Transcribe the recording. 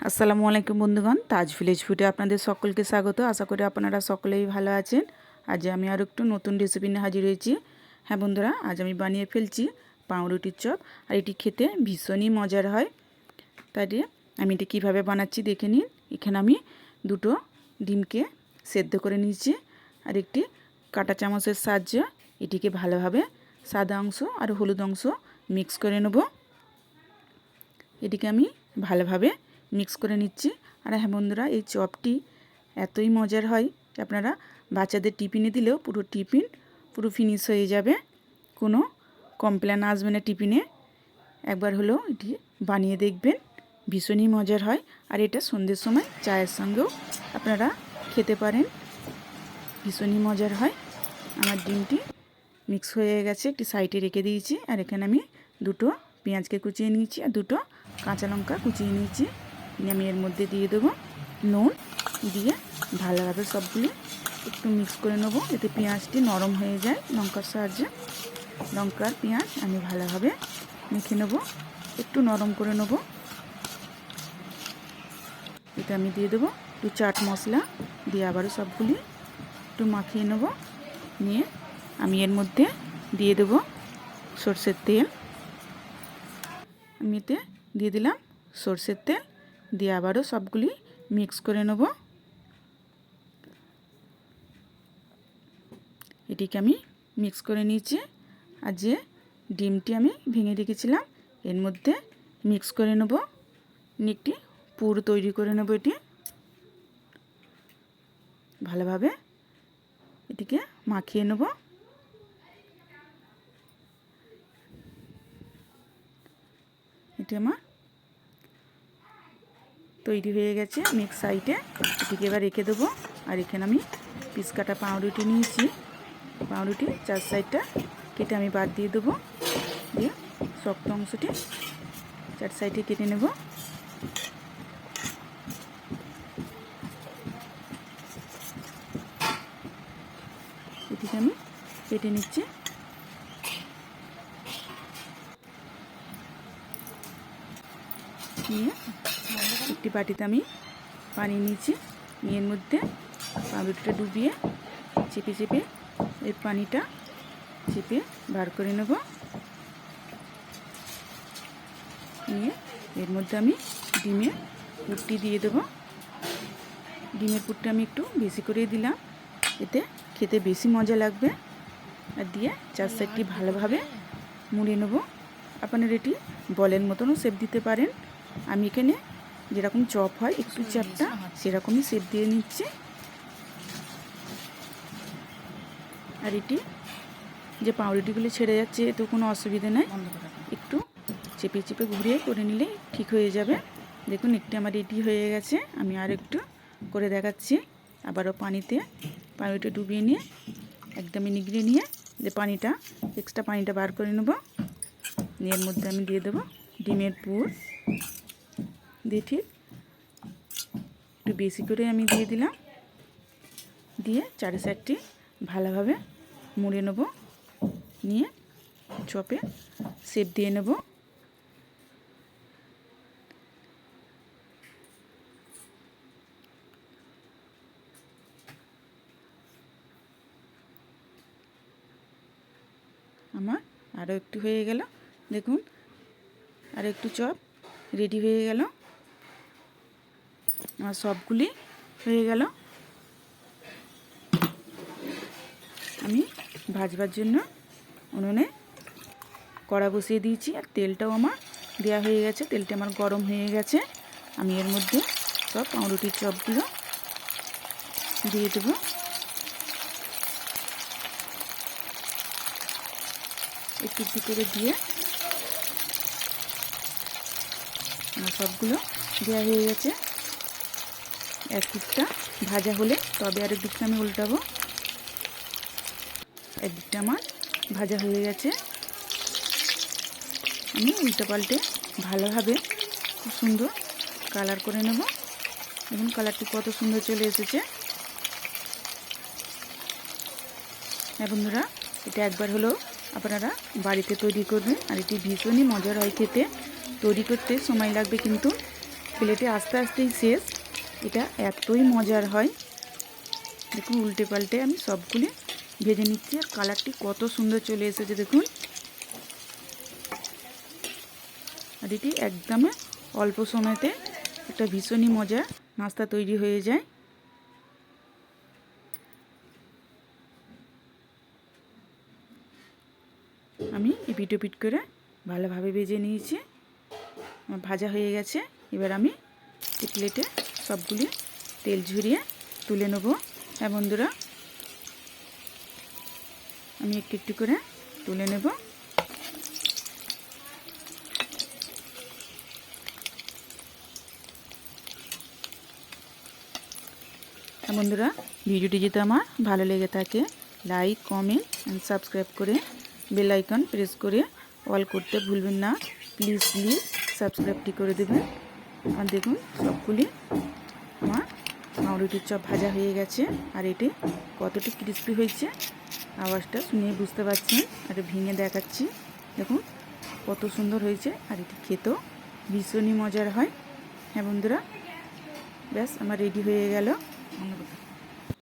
আসসালামু আলাইকুম বন্ধুগণ, তাজ ভিলেজ ফুডে আপনাদের সকলকে স্বাগত। আশা করি আপনারা সকলেই ভালো আছেন। আজ আমি আর একটু নতুন রেসিপি নিয়ে হাজির হয়েছি। হ্যাঁ বন্ধুরা, আজ আমি বানিয়ে ফেলছি পাউরুটির চপ। আর এটি খেতে ভীষণই মজার হয়। তাই আমি এটি কীভাবে বানাচ্ছি দেখে নিন। এখানে আমি দুটো ডিমকে সেদ্ধ করে নিয়েছি, আর একটি কাঁটা চামচের সাহায্যে এটিকে ভালোভাবে সাদা অংশ আর হলুদ অংশ মিক্স করে নেব। এটিকে আমি ভালোভাবে মিক্স করে নিচ্ছি। আর হ্যাঁ বন্ধুরা, এই চপটি এতই মজার হয় আপনারা বাচ্চাদের টিফিনে দিলেও পুরো ফিনিশ হয়ে যাবে, কোনো কমপ্লেন আসবে না টিফিনে। একবার হলেও এটি বানিয়ে দেখবেন, ভীষণই মজার হয়। আর এটা সন্ধ্যের সময় চায়ের সঙ্গেও আপনারা খেতে পারেন, ভীষণই মজার হয়। আমার ডিমটি মিক্স হয়ে গেছে, একটি সাইডে রেখে দিয়েছি। আর এখানে আমি দুটো পেঁয়াজকে কুচিয়ে নিয়েছি আর দুটো কাঁচা লঙ্কা কুচিয়ে নিয়েছি। আমি এর মধ্যে দিয়ে দেবো নুন, দিয়ে ভালোভাবে সবগুলি একটু মিক্স করে নেবো, যাতে পেঁয়াজটি নরম হয়ে যায় লঙ্কার সাহায্যে। লঙ্কার পেঁয়াজ আমি ভালোভাবে মেখে নেব, একটু নরম করে নেব। এটা আমি দিয়ে দেবো একটু চাট মশলা, দিয়ে আবারও সবগুলি একটু মাখিয়ে নেব। নিয়ে আমি এর মধ্যে দিয়ে দেবো সরষের তেল। আমি এতে দিয়ে দিলাম সরষের তেল, দিয়ে আবারও সবগুলি মিক্স করে নেব। এটিকে আমি মিক্স করে নিয়েছি। আর যে ডিমটি আমি ভেঙে রেখেছিলাম এর মধ্যে মিক্স করে নেব, একটি পুর তৈরি করে নেব। এটি ভালোভাবে এটিকে মাখিয়ে নেব। এটি আমার তৈরি হয়ে গেছে। আমি এক সাইডে এটিকে এবার রেখে দেবো। আর এখানে আমি পিস কাটা পাউরুটি নিয়েছি, পাউরুটি চার সাইডটা কেটে আমি বাদ দিয়ে দেবো, দিয়ে শক্ত অংশটি চার সাইডে কেটে নেব। এটিকে আমি কেটে নিচ্ছি। নিয়ে একটি বাটিতে আমি পানি নিয়েছি, এর মধ্যে পাউরুটিটা ডুবিয়ে চেপে চেপে এই পানিটা চেপে বার করে নেব। নিয়ে এর মধ্যে আমি ডিমের পুরটি দিয়ে দেবো। ডিমের পুরটা আমি একটু বেশি করে দিলাম, এতে খেতে বেশি মজা লাগবে। আর দিয়ে চার সাইডটি ভালোভাবে মুড়ে নেব। আপনারা এটি বলের মতনও শেপ দিতে পারেন। আমি এখানে যেরকম চপ হয় একটু চ্যাপটা সেরকমই শেপ দিয়ে নিচ্ছি। আর এটি যে পাউরুটিগুলি ছেড়ে যাচ্ছে এতে কোনো অসুবিধা নেই, একটু চেপে চেপে ঘুরিয়ে করে নিলেই ঠিক হয়ে যাবে। দেখুন একটি আমার রেডি হয়ে গেছে। আমি আর একটু করে দেখাচ্ছি। আবারও পানিতে পাউরুটি ডুবিয়ে নিয়ে একদমই নিগড়ে নিয়ে যে পানিটা এক্সট্রা পানিটা বার করে নেব। এর মধ্যে আমি দিয়ে দেবো ডিমের পুর, দিয়ে ঠিক একটু বেশি করে আমি দিয়ে দিলাম। দিয়ে চারি সাইডটি ভালোভাবে মুড়ে নেব, নিয়ে চপে শেপ দিয়ে নেব। আমার আরও একটু হয়ে গেল, দেখুন আর একটু চপ রেডি হয়ে গেল। আমার সবগুলি হয়ে গেল। আমি ভাজবার জন্য উনুনে কড়া বসিয়ে দিয়েছি, আর তেলটাও আমার দেওয়া হয়ে গেছে। তেলটা আমার গরম হয়ে গেছে। আমি এর মধ্যে সব পাউরুটির চপগুলো দিয়ে দেবো। একটু একটু করে দিয়ে আমার সবগুলো দেওয়া হয়ে গেছে। এক দিকটা ভাজা হলে তবে আরেক দিকটা আমি উল্টাবো। একদিকটা আমার ভাজা হয়ে গেছে, আমি উল্টে পাল্টে ভালোভাবে খুব সুন্দর কালার করে নেব। দেখুন কালারটি কত সুন্দর চলে এসেছে। হ্যাঁ বন্ধুরা, এটা একবার হলেও আপনারা বাড়িতে তৈরি করবেন। আর এটি ভীষণই মজার হয় খেতে। তৈরি করতে সময় লাগবে কিন্তু প্লেটে আস্তে আস্তেই শেষ। এটা এতই মজার হয়। দেখুন উল্টে পাল্টে আমি সবগুলি ভেজে নিচ্ছি। আর কালারটি কত সুন্দর চলে এসেছে দেখুন। আর এটি একদমই অল্প সময়তে একটা ভীষণই মজার নাস্তা তৈরি হয়ে যায়। আমি এপিট ওপিট করে ভালোভাবে ভেজে নিয়েছি। ভাজা হয়ে গেছে। এবার আমি এই প্লেটে সবগুলি তেল ঝরিয়ে তুলে নেব। হ্যাঁ বন্ধুরা, আমি একটু একটু করে তুলে নেব। হ্যাঁ বন্ধুরা, ভিডিওটি যদি আমার ভালো লেগে থাকে লাইক, কমেন্ট অ্যান্ড সাবস্ক্রাইব করে বেল আইকন প্রেস করে অল করতে ভুলবেন না। প্লিজ সাবস্ক্রাইবটি করে দেবেন। আর দেখুন সবগুলি আমার পাউরুটির চপ ভাজা হয়ে গেছে। আর এটি কতটি ক্রিস্পি হয়েছে আওয়াজটা শুনে বুঝতে পারছেন। আর ভেঙে দেখাচ্ছি, দেখুন কত সুন্দর হয়েছে। আর এটি খেতেও ভীষণই মজার হয়। হ্যাঁ বন্ধুরা, ব্যাস আমার রেডি হয়ে গেল। ধন্যবাদ।